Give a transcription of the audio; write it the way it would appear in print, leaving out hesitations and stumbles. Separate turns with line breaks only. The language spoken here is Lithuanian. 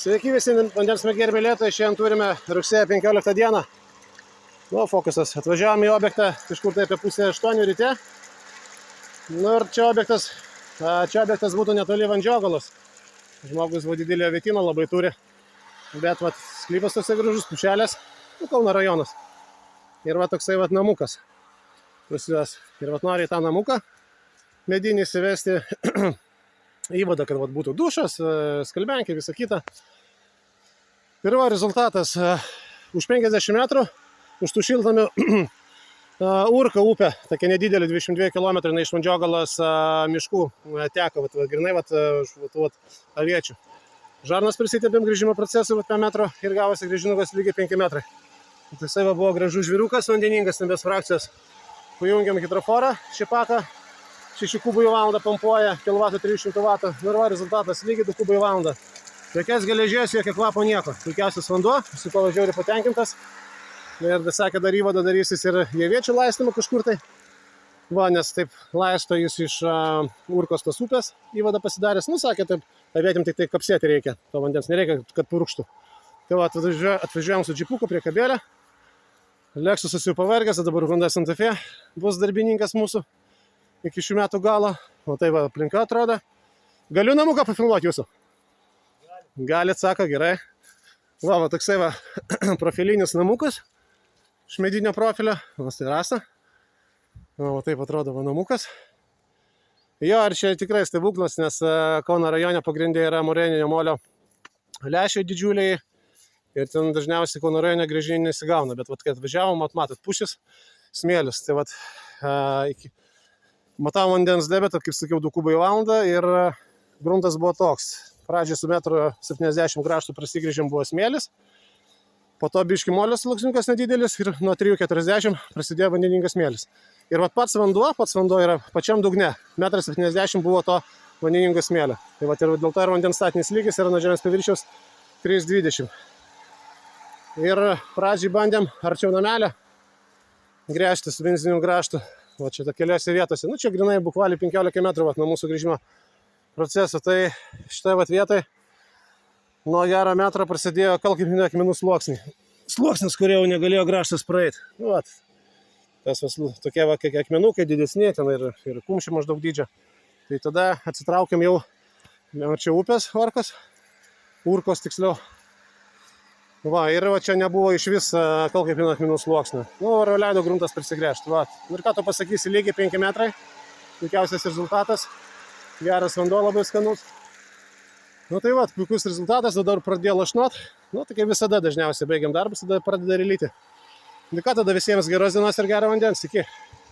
Sveiki visi vandens mėgėjai ir mylėtojai, šiandien turime rugsėjo 15 dieną. Nu, fokusas. Atvažiavome į objektą kažkur tai apie pusę 8 ryte. Nu ir čia objektas būtų netoli Vandžiogalos. Žmogus didelį vietiną labai turi. Bet sklypas toksai gražus, pušelės, Kauno rajonas. Ir toksai namukas. Prasidės. Ir nori į tą namuką medinį įsivesti įvadą, kad būtų dušas, skalbenkė, visa kita. Ir rezultatas. Už 50 metrų, už tų šiltnamių Urka upė, tokia nedidelė, 22 km iš Vandžiogalos miškų teka, grinai aviečių. Žarnas prisitėpėm grįžimo procesui 5 metro ir gavosi grįžinukas lygiai 5 metrai. Tai buvo gražus žvyrukas, vandeningas, stambės frakcijos. Pajungiam hidroforą, šipaką, 6 kubų į valandą pompuoja, kilvatų 300 vatų. Ir rezultatas lygiai 2 kubų į valandą. Jokios geležies, jokio kvapo, nieko. Puikiausias vanduo, su ko žiauriai patenkintas. Ir sakė, dar įvadą darysis ir javiečių laistymą kažkur tai. Nes taip laisto jis iš Urkos tos upės įvadą pasidaręs. Sakė, taip, avietėm tik tai kapsėti reikia. To vandens nereikia, kad purkštų. Tai atvažiuojam su džipuku prie kabelę. Leksusas jau pavargęs, dabar Honda Santa Fe bus darbininkas mūsų iki šių metų galo. O tai aplinka atrodo. Galiu namuką pafilmuoti jūsų? Galit, sako, gerai. Toksai profilinis namukas. Iš medinio profilio. Tai rasa. Taip atrodo namukas. Jo, ir čia tikrai stebuklas, nes Kauno rajone pagrindė yra moreninio molio lęšiai didžiuliai. Ir ten dažniausiai Kauno rajone gręžiniai nesigauna. Bet kai atvažiavom, matot, pušis, smėlis. Tai matau vandens debetą, kaip sakiau, 2 kubai į valandą ir gruntas buvo toks. Pradžiai su 1,70 m kraštų prasigrįžėm buvo smėlis. Po to biški molio sluoksniukas nedidelis ir nuo 3,40 m prasidėjo vandeningas smėlis. Ir pats vanduo yra pačiam dugne. 1,70 m buvo to vandeningo smėlio. Tai ir dėl to ir vandens statinis lygis yra nuo žemės paviršiaus 3,20 m. Ir pradžiai bandėm arčiau namelio gręžti su benzininiu grąžtu. Čia keliose vietose. Čia grinai bukvaliai 15 metrų nuo mūsų grįžimo proceso. Tai šitoje vietoje nuo gero metro prasidėjo kalkinių akmenų sluoksniai. Sluoksnis, kurie jau negalėjo grąžtas praeiti. Tas tokie akmenukai didesni, ten ir kumščiai maždaug dydžio. Tai tada atsitraukiam jau čia upės Urkos tiksliau. Ir čia nebuvo iš vis kalkinių akmenų sluoksnių. Ir leido gruntas prisigręžti. Ir ką tu pasakysi, lygiai 5 metrai. Puikiausias rezultatas. Geras vanduo, labai skanus. Puikus rezultatas, dabar pradėjo lašnot. Tai kaip visada dažniausiai baigiam darbus, tada pradeda rylyti. Ką tada visiems geros dienos ir gero vandens. Iki.